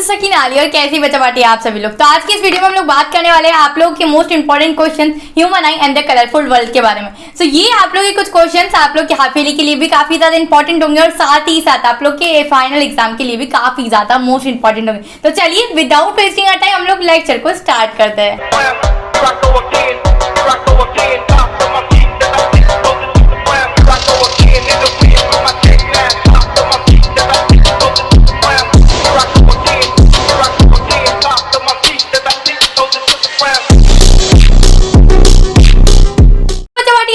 सकीना आली और कैसी बच्चा पार्टी आप सभी लोग। तो आज की इस वीडियो में हम लोग बात करने वाले हैं आप लोग के most important question human I and the colourful world के बारे में। सो ये आप लोग के कुछ क्वेश्चंस आप लोग के हाफ ईयरली के लिए भी काफी ज्यादा इंपॉर्टेंट होंगे और साथ ही साथ आप लोग के फाइनल एग्जाम के लिए भी काफी ज्यादा मोस्ट इंपॉर्टेंट होंगे। तो चलिए विदाउट वेस्टिंग आवर टाइम हम लोग लेक्चर को स्टार्ट करते हैं।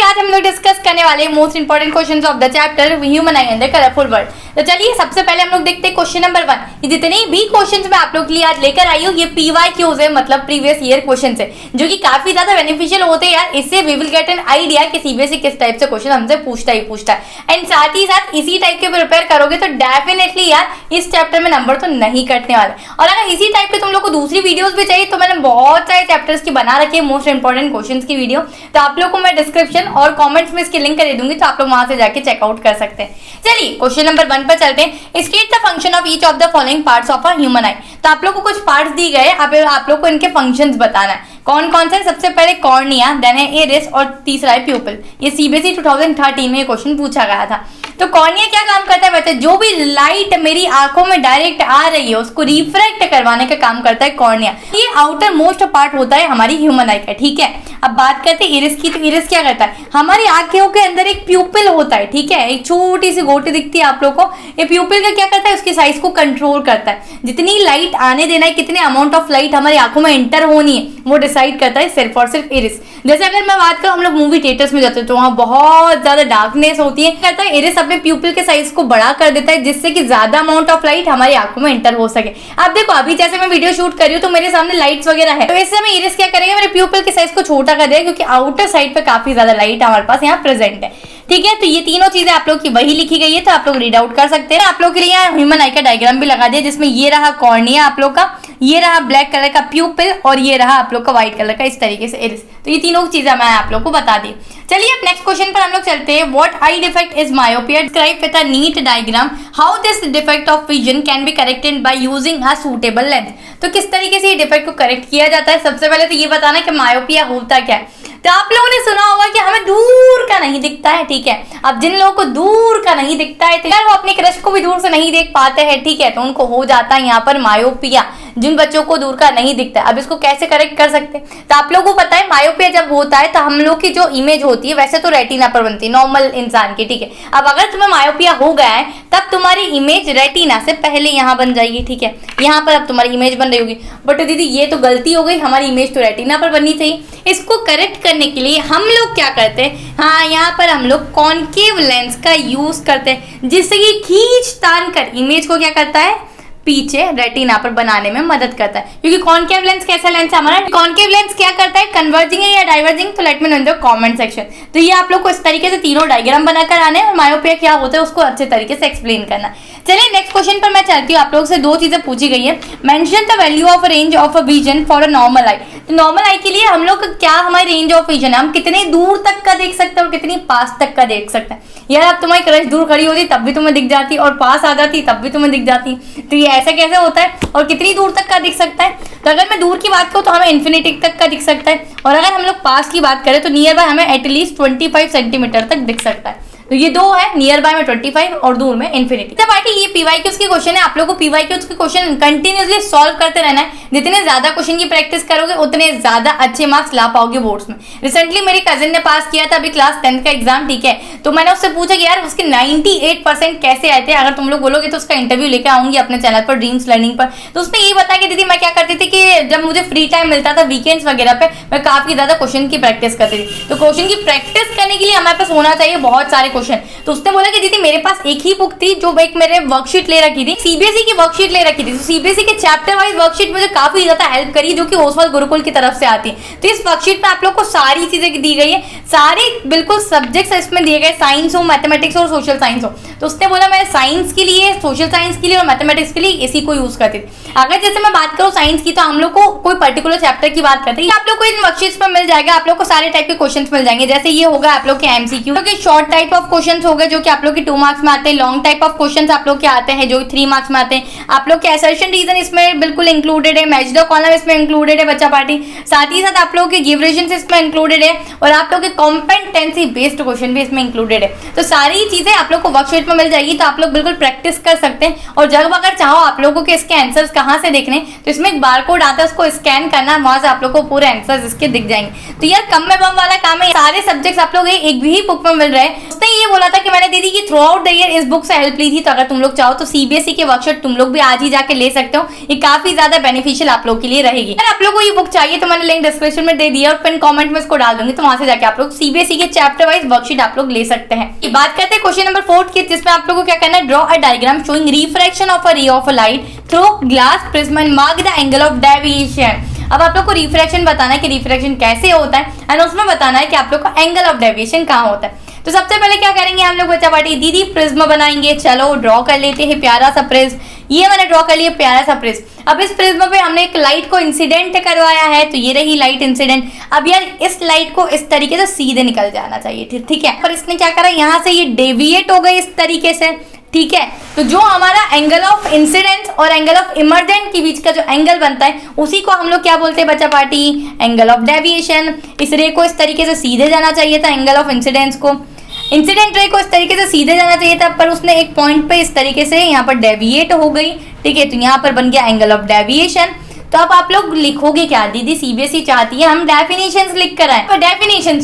आज हम लोग डिस्कस करने वाले most important questions of the chapter human I and the colourful world. तो चलिए सबसे पहले हम लोग देखते हैं क्वेश्चन नंबर 1। ये जितने भी क्वेश्चंस मैं आप लोग के लिए आज लेकर आई हूँ ये PYQs है, मतलब प्रीवियस ईयर क्वेश्चंस है, जो कि काफी ज्यादा बेनिफिशियल होते हैं यार। इससे we will get an idea कि सीबीएसई किस टाइप से क्वेश्चन हमसे पूछता है एंड साथ ही साथ इसी टाइप के प्रिपेयर करोगे तो डेफिनेटली यार इस चैप्टर में नंबर तो नहीं कटने वाला। और अगर इसी टाइप के तुम लोग को दूसरी वीडियोस भी चाहिए तो मैंने बहुत सारे चैप्टर्स की बना रखी है मोस्ट इंपॉर्टेंट क्वेश्चंस की वीडियो, तो आप लोग को मैं डिस्क्रिप्शन और कमेंट्स में इसकी लिंक कर दे दूंगी, तो आप लोग वहां से जाके चेकआउट कर सकते हैं। चलिए क्वेश्चन नंबर 1 पर चलते हैं। State the function of each of the following parts of a human आई। तो आप लोग को कुछ पार्ट्स दी गए, आप लोग को इनके फंक्शंस बताना है। कौन कौन से? सबसे पहले कॉर्निया, देन है इरिस और तीसरा है प्यूपिल। ये सीबीएसई 2013 में ये क्वेश्चन पूछा गया था। तो कॉर्निया क्या काम करता है बच्चे? जो भी लाइट मेरी आंखों में डायरेक्ट आ रही है उसको रिफ्रैक्ट करवाने का काम करता है कॉर्निया। ये आउटर मोस्ट पार्ट होता है हमारी ह्यूमन आई का, ठीक है। अब बात करते हैं इरिस की। तो इरिस क्या करता है? हमारी आंखों के अंदर एक प्यूपिल होता है, ठीक है। एक छोटी सी गोटी दिखती है आप लोग को। ये प्यूपिल का क्या करता है? उसकी साइज को कंट्रोल करता है। जितनी लाइट आने देना है, कितने अमाउंट ऑफ लाइट हमारी आंखों में एंटर होनी है, वो डिसाइड करता है सिर्फ और सिर्फ इरिस। जैसे अगर मैं बात करूं, हम लोग मूवी थिएटर्स में जाते हैं तो वहां बहुत ज्यादा डार्कनेस होती है, कहता है इरिस अपने प्यूपिल के साइज को बड़ा कर देता है जिससे कि ज्यादा अमाउंट ऑफ लाइट हमारी आंखों में एंटर हो सके। अब देखो अभी जैसे मैं वीडियो शूट कर रही हूँ तो मेरे सामने लाइट्स वगैरह है, तो इस समय इरिस क्या करेगा? मेरे प्यूपिल के साइज को छोटा कर देगा क्योंकि आउटर साइड पे काफी ज्यादा लाइट हमारे पास यहाँ प्रेजेंट है, ठीक है। तो ये तीनों चीजें आप लोग की वही लिखी गई है, तो आप लोग रीड आउट कर सकते हैं। आप लोग के लिए यहाँ ह्यूमन आई का डायग्राम भी लगा दिया, जिसमें ये रहा कॉर्निया आप लोग का, ये रहा ब्लैक कलर का प्यूपिल और ये रहा आप लोग का व्हाइट कलर का इस तरीके से इरिस। तो ये तीनों चीजें मैं आप लोग को बता दी। चलिए अब नेक्स्ट क्वेश्चन पर हम लोग चलते हैं। What I defect is myopia? Describe with a neat diagram how this defect of vision can be corrected by using a suitable lens. तो किस तरीके से ये डिफेक्ट को करेक्ट किया जाता है? सबसे पहले तो ये बताना कि मायोपिया होता क्या है। तो आप लोगों ने सुना होगा कि हमें दूर का नहीं दिखता है, ठीक है। अब जिन लोगों को दूर का नहीं दिखता है तो यार वो अपने क्रश को भी दूर से नहीं देख पाते हैं, ठीक है, तो उनको हो जाता है यहाँ पर मायोपिया। जिन बच्चों को दूर का नहीं दिखता है, अब इसको कैसे करेक्ट कर सकते हैं? तो आप लोगों को पता है मायोपिया जब होता है तो हम लोग की जो इमेज होती है वैसे तो रेटिना पर बनती है नॉर्मल इंसान की, ठीक है। अब अगर तुम्हें मायोपिया हो गया है तब तुम्हारी इमेज रेटिना से पहले यहाँ बन जाएगी, ठीक है। यहाँ पर अब तुम्हारी इमेज बन रही होगी, बट दीदी ये तो गलती हो गई, हमारी इमेज तो रेटिना पर बननी चाहिए। इसको करेक्ट करने के लिए हम लोग क्या करते हैं? हाँ, यहाँ पर हम लोग कॉन्केव लेंस का यूज करते हैं, जिससे ये खींच तान कर इमेज को क्या करता है? पीछे रेटिना पर बनाने में मदद करता है। क्योंकि कॉन्केव लेंस कैसा लेंस है हमारा? कॉन्केव लेंस क्या करता है? कन्वर्जिंग है या डाइवर्जिंग? तो let me know in the comment section. तो ये आप लोग को इस तरीके से तीनों डायग्राम बनाकर आने और मायोपिया क्या होता है उसको अच्छे तरीके से एक्सप्लेन करना। चलिए नेक्स्ट क्वेश्चन पर मैं चलती हूँ। आप लोग से दो चीजें पूछी गई है। Mention the value of range of a vision for a normal eye. तो नॉर्मल आई के लिए हम लोग क्या हमारी रेंज ऑफ विजन है? हम कितने दूर तक का देख सकते हैं और कितनी पास तक का देख सकते हैं। यार अब तुम्हारी क्रश दूर खड़ी होती तब भी तुम्हें दिख जाती और पास आ जाती तब भी तुम्हें दिख जाती, तो ये ऐसा कैसे होता है? और कितनी दूर तक का दिख सकता है? तो अगर मैं दूर की बात करूँ तो हमें इन्फिनिटी तक का दिख सकता है, और अगर हम लोग पास की बात करें तो नियर बाय हमें एटलीस्ट 25 सेंटीमीटर तक दिख सकता है। तो ये दो है, नियर बाय में 25 और दूर में इन्फिनिटी। तो बाकी ये PYQs के क्वेश्चन है, आप लोगों को PYQs के क्वेश्चन कंटिन्यूअसली सॉल्व करते रहना है। जितने ज्यादा क्वेश्चन की प्रैक्टिस करोगे उतने ज्यादा अच्छे मार्क्स ला पाओगे बोर्ड्स में। रिसेंटली मेरी कजिन ने पास किया था अभी क्लास 10th का एग्जाम, ठीक है। तो मैंने उससे पूछा कि यार उसके 98% कैसे आए थे? अगर तुम लोग बोलोगे तो उसका इंटरव्यू लेकर आऊंगी अपने चैनल पर ड्रीम्स लर्निंग पर। तो उसने यही बताया कि दीदी मैं क्या करती थी कि जब मुझे फ्री टाइम मिलता था वीकेंड्स वगैरह पे, मैं काफी ज्यादा क्वेश्चन की प्रैक्टिस करती थी। तो क्वेश्चन की प्रैक्टिस करने के लिए हमारे पास होना चाहिए बहुत सारे क्वेश्चन। तो उसने बोला कि दीदी मेरे पास एक ही बुक थी जो एक मेरे वर्कशीट ले रखी थी, सीबीएसई की वर्कशीट ले रखी थी। तो सीबीएसई के चैप्टर वाइज वर्कशीट मुझे काफी ज्यादा हेल्प करी, जो कि ओसवाल गुरुकुल की तरफ से आती है। तो इस वर्कशीट में आप लोग को सारी चीजें दी गई है, सारे बिल्कुल सब्जेक्ट्स इसमें दिए गए, साइंस हो, मैथमेटिक्स और सोशल साइंस हो। तो उसने बोला मैं साइंस के लिए, सोशल साइंस के लिए और मैथमेटिक्स के लिए इसी को यूज करती थी। अगर जैसे मैं बात करूँ साइंस की, तो हम लोग को कोई पर्टिकुलर चैप्टर की बात करते हैं, आप लोग को इन वर्कशीट्स पर मिल जाएगा। आप लोग को सारे टाइप के क्वेश्चंस मिल जाएंगे। जैसे ये होगा आप लोग के MCQ, short type of of questions हो गए जो कि आप लोग के 2 मार्क्स में आते हैं, लॉन्ग टाइप ऑफ क्वेश्चंस आप लोग के आते हैं जो 3 मार्क्स में आते हैं, आप लोग के असर्शन रीजन इसमें बिल्कुल इंक्लूडेड है, मैच द कॉलम इसमें इंक्लूडेड है बच्चा पार्टी, साथ ही साथ आप लोग के गिव रीजंस इसमें इंक्लूडेड है और आप लोग के कॉम्पिटेंसी बेस्ड क्वेश्चन भी इसमें इंक्लूडेड है। तो सारी चीजें आप लोग को वर्कशीट में मिल जाएगी, तो आप लोग बिल्कुल प्रैक्टिस कर सकते हैं। और जब अगर चाहो आप लोगों के इसके आंसर्स कहाँ से देखने, तो इसमें एक बारकोड आता है, उसको स्कैन करना, वहां से आप लोग को पूरे आंसर्स इसके दिख जाएंगे। तो यार कम में बम वाला काम है, सारे सब्जेक्ट्स आप लोग एक भी बुक में मिल रहे हैं। उसने ये बोला था कि मैंने दीदी की थ्रू आउट द ईयर इस बुक से हेल्प ली थी, तो अगर तुम लोग चाहो तो सीबीएसई के वर्कशीट तुम लोग भी आज ही जाके ले सकते हो, ये काफी ज्यादा बेनिफिशियल आप लोग के लिए रहेगी। अगर आप लोग को ये बुक चाहिए तो मैंने लिंक डिस्क्रिप्शन में दे दिया और पिन कमेंट में इसको डाल दूंगी, तो वहां से जाके आप लोग सीबीएसई के चैप्टर वाइज वर्कशीट आप लोग ले सकते हैं। बात करते हैं क्वेश्चन नंबर 4 की, जिसमें आप लोगों को क्या करना है, draw a diagram showing refraction of a ray of a light through glass prism and mark the angle of deviation. अब आप लोग को रिफ्रैक्शन बताना है कि रिफ्रैक्शन कैसे होता है एंड उसमें बताना है कि आप लोग का एंगल ऑफ डेविएशन कहाँ होता है। तो सबसे पहले क्या करेंगे हम लोग बच्चा पार्टी, दीदी प्रिज्म बनाएंगे, चलो ड्रॉ कर लेते हैं प्यारा सा प्रिज्म। ये मैंने ड्रॉ कर लिया प्यारा सा प्रिज्म। अब इस प्रिज्म पे हमने एक लाइट को इंसिडेंट करवाया है, तो ये रही लाइट इंसिडेंट। अब यार इस लाइट को इस तरीके से सीधे निकल जाना चाहिए, ठीक है, पर इसने क्या करा, यहाँ से ये डेविएट हो गई इस तरीके से, ठीक है। तो जो हमारा एंगल ऑफ इंसिडेंस और एंगल ऑफ इमर्जेंट के बीच का जो एंगल बनता है उसी को हम लोग क्या बोलते हैं बच्चा पार्टी, एंगल ऑफ डेविएशन। इस रे को इस तरीके से सीधे जाना चाहिए था, एंगल ऑफ इंसिडेंस को, इंसिडेंट रे को इस तरीके से सीधे जाना चाहिए था, पर उसने एक पॉइंट पे इस तरीके से यहाँ पर डेविएट हो गई, ठीक है, तो यहाँ पर बन गया एंगल ऑफ डेविएशन। तो अब आप लोग लिखोगे क्या, दीदी सीबीएसई चाहती है हम डेफिनेशंस लिख कर आए, तो डेफिनेशन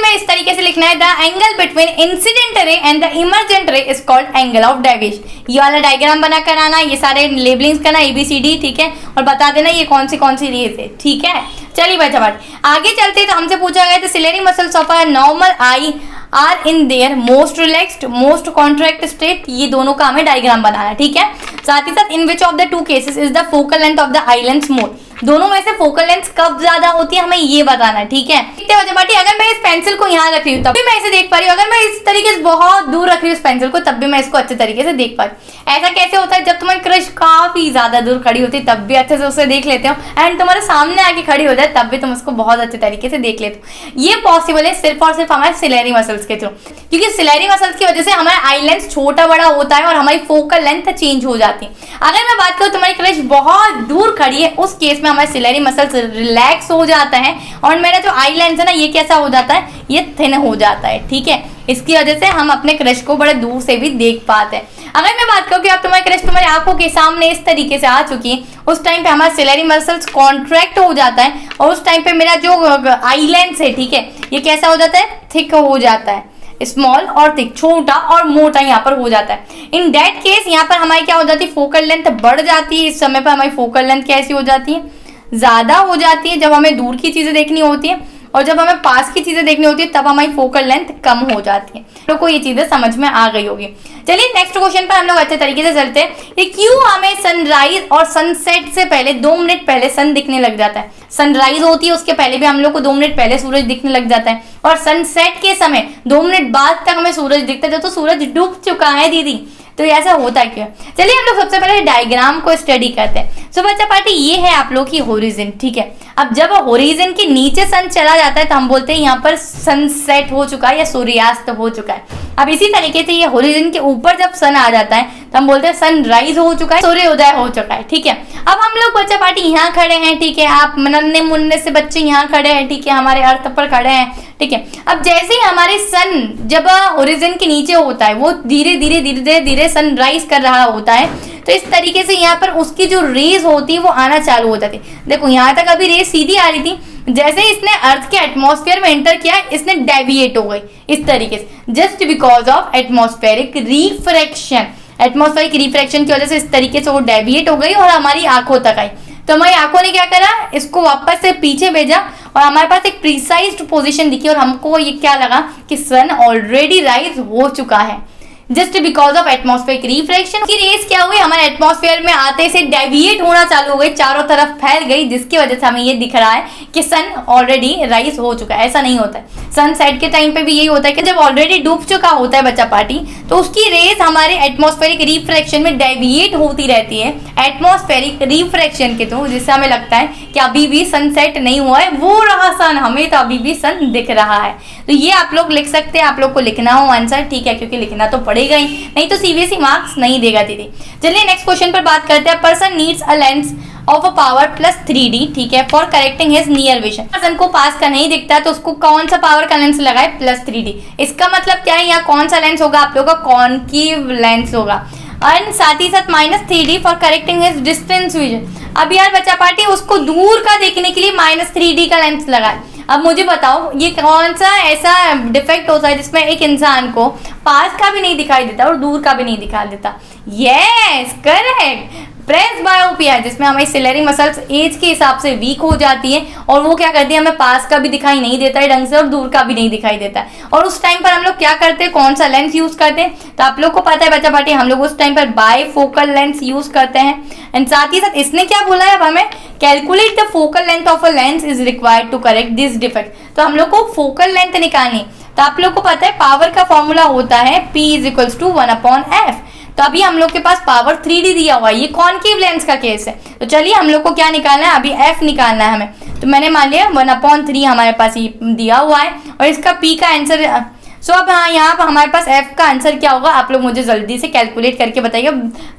में इस तरीके से लिखना है, the angle between incident ray and the emergent रे is called angle of deviation. ये वाला डायग्राम बना कर आना, ये सारे लेबलिंग्स करना ABCD, ठीक है, और बता देना ये कौन सी रेज है, ठीक है। चलिए बच्चा बात आगे चलते, तो हमसे पूछा गया था ciliary muscles of a normal eye are in their most relaxed most contract state, ये दोनों का हमें डायग्राम बनाना है, ठीक है। साथ ही साथ in which of the 2 cases is the focal length of the eye lens more, दोनों में से फोकल लेंथ कब ज्यादा होती है हमें ये बताना है, ठीक है। अगर मैं इस पेंसिल को यहाँ रख रही हूँ तब भी मैं इसे देख पा रही हूँ, अगर मैं इस तरीके से बहुत दूर रख रही हूँ इस पेंसिल को तब भी मैं इसको अच्छे तरीके से देख पा रही हूँ। ऐसा कैसे होता है, जब तुम्हारी क्रश काफी ज्यादा दूर खड़ी होती है तब भी अच्छे से उसे देख लेते हो, एंड तुम्हारे सामने आके खड़ी हो जाए तब भी तुम उसको बहुत अच्छे तरीके से देख लेते हो। ये पॉसिबल है सिर्फ और सिर्फ हमारे सिलेरी मसल्स के थ्रू, क्योंकि सिलेरी मसल्स की वजह से हमारा आई लेंस छोटा बड़ा होता है और हमारी फोकल लेंथ चेंज हो जाती है। अगर मैं बात करूँ तुम्हारी क्रश बहुत दूर खड़ी है, उस केस में हमारे सिलेरी मसल्स रिलैक्स हो जाता है और मेरा जो आई लेंस है ना ये कैसा हो जाता है, ये थिन हो जाता है, ठीक है। इसकी वजह से हम अपने क्रश को बड़े दूर से भी देख पाते हैं। अगर मैं बात करूँ कि आप तुम्हारी क्रश तुम्हारी आंखों के सामने इस तरीके से आ चुकी है, उस टाइम पे हमारा सिलेरी मसल्स कॉन्ट्रैक्ट हो जाता है और उस टाइम पे मेरा जो आई लेंस है, ठीक है, ये कैसा हो जाता है, थिक हो जाता है, स्मॉल और थिक, छोटा और मोटा यहाँ पर हो जाता है। इन दैट केस यहाँ पर हमारी क्या हो जाती है, फोकल लेंथ बढ़ जाती है। इस समय पर हमारी फोकल लेंथ कैसी हो जाती है, ज्यादा हो जाती है जब हमें दूर की चीजें देखनी होती है, और जब हमें पास की चीजें देखनी होती है तब हमारी फोकल लेंथ कम हो जाती है। तो को ये चीजें समझ में आ गई होगी। चलिए नेक्स्ट क्वेश्चन पर हम लोग अच्छे तरीके से चलते हैं। ये क्यों हमें सनराइज और सनसेट से पहले 2 मिनट पहले सन दिखने लग जाता है। सनराइज होती है उसके पहले भी हम लोग को 2 मिनट पहले सूरज दिखने लग जाता है, और सनसेट के समय 2 मिनट बाद तक हमें सूरज दिखता है, तो सूरज डूब चुका है दीदी। तो ऐसा होता क्यों, चलिए हम लोग सबसे पहले डायग्राम को स्टडी करते हैं। सो बच्चा पार्टी ये है आप लोग की होरिजन, ठीक है। अब जब होरिजन के नीचे सन चला जाता है तो हम बोलते हैं यहाँ पर सनसेट हो चुका है या सूर्यास्त हो चुका है। अब इसी तरीके से ये होरिजन के ऊपर जब सन आ जाता है तो हम बोलते हैं सनराइज हो चुका है, सूर्योदय हो चुका है, ठीक है। अब हम लोग बच्चा पार्टी यहाँ खड़े हैं, ठीक है, आप नन्हे मुन्ने से बच्चे यहाँ खड़े हैं, ठीक है, हमारे अर्थ पर खड़े हैं, ठीक है। अब जैसे ही हमारे सन जब होरिजन के नीचे होता है वो धीरे धीरे सनराइज कर रहा होता है, तो इस तरीके से यहाँ पर उसकी जो रेज होती है वो आना चालू हो जाती है। देखो यहाँ तक अभी रेज सीधी आ रही थी, जैसे इसने अर्थ के एटमॉस्फेयर में एंटर किया इसने डेविएट हो गई इस तरीके से, just because of atmospheric refraction. Atmospheric refraction की वजह से इस तरीके से वो डेविएट हो गई और हमारी आंखों तक आई। तो हमारी आंखों ने क्या करा, इसको वापस से पीछे भेजा और हमारे पास एक प्रिसाइज्ड पोजीशन दिखी और हमको ये क्या लगा कि सन ऑलरेडी राइज हो चुका है, just because of atmospheric refraction. की रेस क्या हुई, हमारे एटमॉस्फेयर में आते से डेविएट होना चालू हो गई, चारों तरफ फैल गई, जिसकी वजह से हमें ये दिख रहा है कि सन ऑलरेडी राइज हो चुका है। ऐसा नहीं होता है, सनसेट के टाइम पे भी यही होता है कि जब ऑलरेडी डूब चुका होता है बच्चा पार्टी, तो उसकी रेज हमारे एटमॉस्फेरिक रिफ्रैक्शन में डेविएट होती रहती है एटमॉस्फेरिक रिफ्रैक्शन के थ्रू, जिससे हमें लगता है कि अभी भी सनसेट नहीं हुआ है, वो रहा सन, हमें तो अभी भी सन दिख रहा है। तो ये आप लोग लिख सकते हैं, आप लोग को लिखना हो आंसर, ठीक है, क्योंकि लिखना तो पड़ेगा ही, नहीं तो सीबीएसई मार्क्स नहीं देगा दीदी। चलिए नेक्स्ट क्वेश्चन पर बात करते हैं। Person needs a lens of a power plus 3D, ठीक है, for correcting his near vision. Person को पास का नहीं दिखता तो उसको कौन सा पावर का लेंस लगाए? Plus 3D। इसका मतलब क्या है, यहाँ कौन सा लेंस होगा आप लोग का? कॉनकेव लेंस होगा। और साथ ही साथ -3D for correcting his distance vision. अब यार बच्चा पार्टी उसको दूर का देखने के लिए -3D का लेंस लगाए। अब मुझे बताओ ये कौन सा ऐसा डिफेक्ट होता है जिसमें एक इंसान को पास का भी नहीं दिखाई देता और दूर का भी नहीं दिखाई देता? यस करेक्ट, प्रेसबायोपिया, जिसमें हमारी सिलेरी मसल्स एज के हिसाब से वीक हो जाती है और वो क्या करती है, हमें पास का भी दिखाई नहीं देता है ढंग से और दूर का भी नहीं दिखाई देता है। और उस टाइम पर हम लोग क्या करते हैं, कौन सा लेंस यूज करते हैं? तो आप लोग को पता है बच्चा पार्टी, हम लोग उस टाइम पर बायफोकल लेंस यूज करते हैं। एंड साथ ही साथ इसने क्या बोला है, अब हमें calculate the focal length of a lens is required to correct this defect. तो हम लोग को फोकल लेंथ निकालनी, तो आप लोग को पता है पावर का फॉर्मूला होता है P = 1/f। तो अभी हम लोग के पास पावर 3D दिया हुआ है, ये कॉनकेव लेंस का केस है। तो चलिए हम लोग को क्या निकालना है, अभी f निकालना है हमें। तो मैंने मान लिया 1/3 हमारे पास ये दिया हुआ है और इसका p का आंसर। सो अब हाँ, यहाँ पर हमारे पास f का आंसर क्या होगा, आप लोग मुझे जल्दी से कैलकुलेट करके बताइए।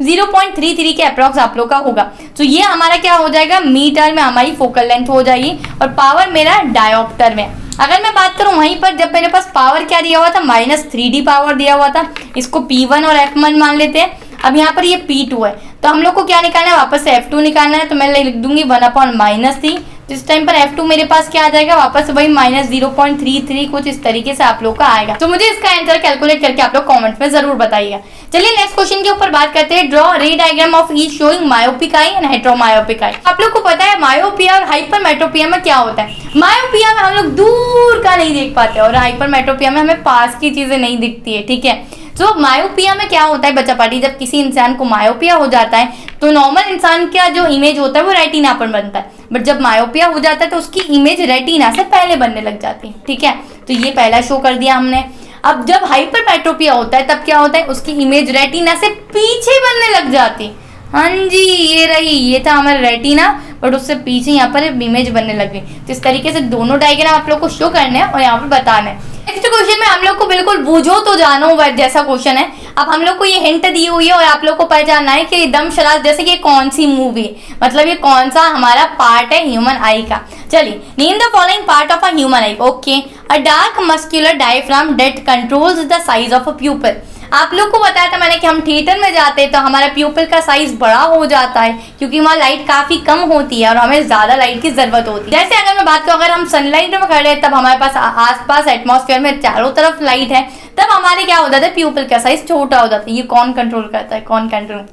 0.33 के अप्रॉक्स आप लोग का होगा। तो ये हमारा क्या हो जाएगा, मीटर में हमारी फोकल लेंथ हो जाएगी और पावर मेरा डायोप्टर में। अगर मैं बात करूं वहीं पर जब मेरे पास पावर क्या दिया हुआ था, -3D पावर दिया हुआ था, इसको P1 और F1 मान लेते हैं। अब यहाँ पर ये P2 है, तो हम लोग को क्या निकालना है, वापस से F2 निकालना है। तो मैं लिख दूंगी 1/-3। इस टाइम पर F2 मेरे पास क्या आ जाएगा, वापस वही -0.33 कुछ इस तरीके से आप लोग का आएगा। तो मुझे इसका आंसर कैलकुलेट करके आप लोग कमेंट में जरूर बताइएगा। चलिए नेक्स्ट क्वेश्चन के ऊपर बात करते हैं। Draw ray diagram of each showing myopic eye and hypermetropic eye. आप लोग को पता है मायोपिया और हाइपरमेट्रोपिया में क्या होता है। मायोपिया में हम लोग दूर का नहीं देख पाते और हाइपरमेट्रोपिया में हमें पास की चीजें नहीं दिखती है, ठीक है। तो मायोपिया में क्या होता है बच्चा पार्टी, जब किसी इंसान को मायोपिया हो जाता है तो नॉर्मल इंसान का जो इमेज होता है वो रेटिना पर बनता है, बट जब मायोपिया हो जाता है तो उसकी इमेज रेटिना से पहले बनने लग जाती है, ठीक है। तो ये पहला शो कर दिया हमने। अब जब हाइपरमेट्रोपिया होता है तब क्या होता है, उसकी इमेज रेटिना से पीछे बनने लग जाती है। हाँ जी, ये रही, ये था हमारा रेटिना, बट उससे पीछे यहाँ पर इमेज बनने लग गई। तो इस तरीके से दोनों डायग्राम आप लोग को शो करने हैं और यहाँ पर बताना है। नेक्स्ट क्वेश्चन में हम लोग को बिल्कुल बूझो तो जानो जैसा क्वेश्चन है। अब हम लोग को ये हिंट दी हुई है और आप लोग को पहचानना है कि दम शराज जैसे कि कौन सी मूवी, मतलब ये कौन सा हमारा पार्ट है ह्यूमन आई का। चलिए, name the following part of a human I. Okay, a dark muscular diaphragm that controls the size of a प्यूपिल। आप लोग को बताया था मैंने कि हम थिएटर में जाते हैं तो हमारा प्यूपिल का साइज बड़ा हो जाता है क्योंकि वहाँ लाइट काफी कम होती है और हमें ज्यादा लाइट की जरूरत होती है। जैसे अगर मैं बात करूँ, अगर हम सनलाइट में खड़े हैं तब हमारे पास आसपास एटमॉस्फेयर में चारों तरफ लाइट है, तब हमारे क्या हो जाता है, प्यूपिल का साइज छोटा हो जाता है। ये कौन कंट्रोल करता है, कौन कंट्रोल?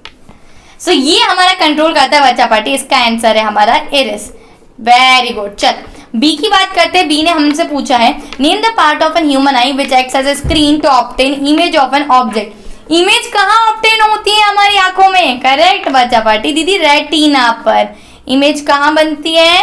सो ये हमारा कंट्रोल करता है बच्चा पार्टी। इसका आंसर है हमारा इरिस। Very good. चल बी की बात करते हैं। बी ने हमसे पूछा है, name the part of an human eye which acts as a screen to obtain image of an object. Image कहाँ ऑब्टेन होती है हमारी आंखों में? करेक्ट बच्चा पार्टी दीदी, रेटिना पर। इमेज कहाँ बनती है?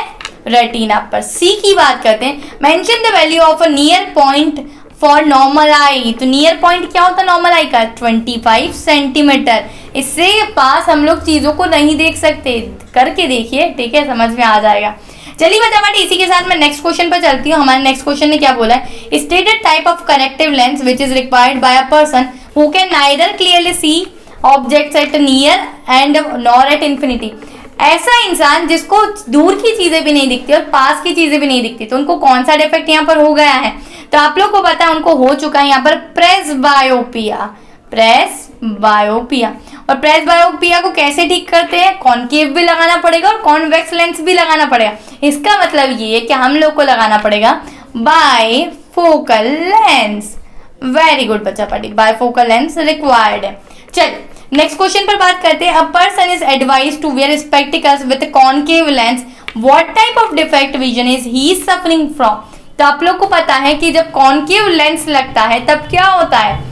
रेटिना पर। सी की बात करते हैं, mention the value of a near point for normal eye. तो नियर पॉइंट क्या होता है नॉर्मल आई का? 25 सेंटीमीटर। इससे पास हम लोग चीजों को नहीं देख सकते, करके देखिए, ठीक है, समझ में आ जाएगा। चलिए बच्चा पार्टी, इसी के साथ मैं नेक्स्ट क्वेश्चन पर चलती हूँ। हमारे नेक्स्ट क्वेश्चन ने क्या बोला है, stated type of corrective lens which is required by a person who can neither clearly see objects at near and nor at infinity. ऐसा इंसान जिसको दूर की चीजें भी नहीं दिखती और पास की चीजें भी नहीं दिखती, तो उनको कौन सा डिफेक्ट यहाँ पर हो गया है? तो आप लोग को पता है उनको हो चुका है यहाँ पर प्रेसबायोपिया। प्रेसबायोपिया। और प्रेसबायोपिया को कैसे ठीक करते हैं? कॉनकेव भी लगाना पड़ेगा और कॉन्वेक्स लेंस भी लगाना पड़ेगा। इसका मतलब ये है कि हम लोग को लगाना पड़ेगा बायफोकल लेंस। वेरी गुड बच्चा पार्टी, बायफोकल लेंस रिक्वायर्ड है। चलिए नेक्स्ट क्वेश्चन पर बात करते हैं। A person is advised to wear spectacles with concave lens, what type of defect vision is he suffering from. तो आप लोग को पता है कि जब कॉनकेव लेंस लगता है तब क्या होता है,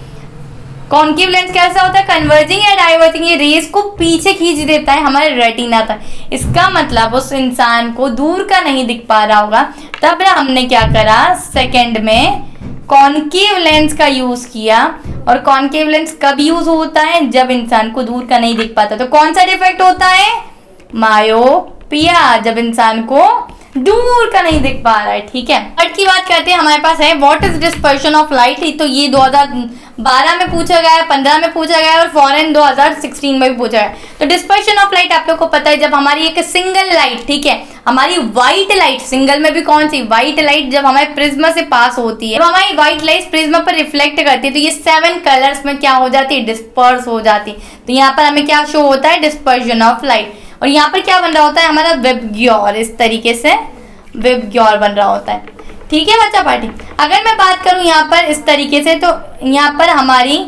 कॉन्केव लेंस कैसा होता है, कन्वर्जिंग या डाइवर्जिंग, ये रेस को पीछे खींच देता है हमारे रेटिना तक। इसका मतलब उस इंसान को दूर का नहीं दिख पा रहा होगा, तब हमने क्या करा, सेकंड में कॉन्केव लेंस का यूज किया। और कॉन्केव लेंस कब यूज होता है, जब इंसान को दूर का नहीं दिख पाता। तो कौन सा डिफेक्ट होता है, मायोपिया, जब इंसान को दूर का नहीं दिख पा रहा है। ठीक है, थर्ड की बात करते हैं, हमारे पास है what is dispersion of light. तो ये 2012 में पूछा गया है, 15 में पूछा गया है और फॉरेन 2016 में भी पूछा है। तो डिस्पर्शन ऑफ लाइट आप लोग को पता है, जब हमारी एक सिंगल लाइट, ठीक है, हमारी व्हाइट लाइट, सिंगल में भी कौन सी, व्हाइट लाइट, जब हमारे प्रिज्मा से पास होती है, जब हमारी व्हाइट लाइट प्रिज्मा पर रिफ्लेक्ट करती है, तो ये 7 कलर्स में क्या हो जाती है, डिस्पर्स हो जाती है। तो यहाँ पर हमें क्या शो होता है, डिस्पर्शन ऑफ लाइट। और यहाँ पर क्या बन रहा होता है, हमारा विबग्योर, इस तरीके से विबग्योर बन रहा होता है। ठीक है बच्चा पार्टी, अगर मैं बात करूं यहाँ पर इस तरीके से, तो यहाँ पर हमारी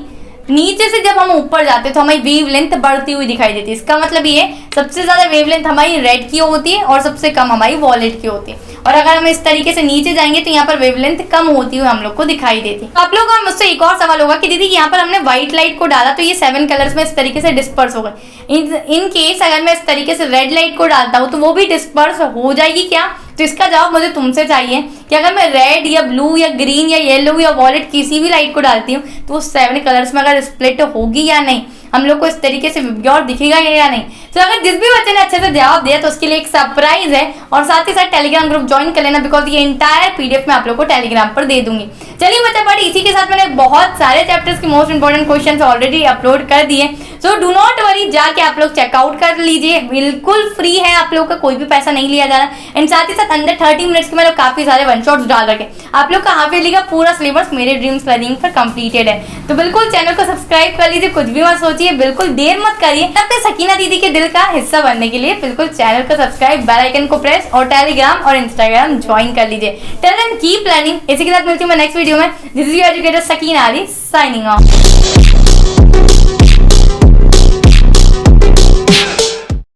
नीचे से जब हम ऊपर जाते हैं तो हमारी वेवलेंथ बढ़ती हुई दिखाई देती है। इसका मतलब ये सबसे ज्यादा वेवलेंथ हमारी रेड की होती है और सबसे कम हमारी वॉलेट की होती है। और अगर हम इस तरीके से नीचे जाएंगे तो यहाँ पर वेवलेंथ कम होती हुई हम लोग को दिखाई देती है। तो आप लोगों का मुझसे एक और सवाल होगा कि दीदी यहाँ पर हमने व्हाइट लाइट को डाला तो ये 7 कलर्स में इस तरीके से डिस्पर्स हो गए। इन केस अगर मैं इस तरीके से रेड लाइट को डालता हूँ तो वो भी डिस्पर्स हो जाएगी क्या? तो इसका जवाब मुझे तुमसे चाहिए कि अगर मैं रेड या ब्लू या ग्रीन या येलो या वॉलेट किसी भी लाइट को डालती हूँ तो वो 7 कलर्स में अगर स्प्लिट होगी या नहीं, हम लोग को इस तरीके से विबग्योर दिखेगा या नहीं। तो अगर जिस भी बच्चे ने अच्छे से जवाब दिया तो उसके लिए एक सरप्राइज है, और साथ ही साथ टेलीग्राम ग्रुप ज्वाइन कर लेना, बिकॉज ये इंटायर पीडीएफ में आप लोग को टेलीग्राम पर दे दूंगी। चलिए बच्चा पार्टी, इसी के साथ मैंने बहुत सारे चैप्टर्स के most important questions already upload कर दिए। सो डू नॉट वरी, जाके आप लोग चेकआउट कर लीजिए, बिल्कुल फ्री है, आप लोग का कोई भी पैसा नहीं लिया जा रहा। एंड साथ ही साथ अंदर 30 मिनट्स के मैंने काफी सारे वन शॉट्स डाल रखे। आप लोग का हाफ ईयरली का पूरा सिलेबस मेरे ड्रीम्स लर्निंग पर कंप्लीटेड है। तो बिल्कुल चैनल को सब्सक्राइब कर लीजिए, कुछ भी मत सोचिए, बिल्कुल देर मत करिए। अपने सकीना दीदी के दिल का हिस्सा बनने के लिए बिल्कुल चैनल को सब्सक्राइब, बेल आइकन को प्रेस और टेलीग्राम और इंस्टाग्राम ज्वाइन कर लीजिए। Till then keep learning. इसी के साथ मिलती हूँ मैं नेक्स्ट वीडियो में। This is your educator Sakina Ali, signing of.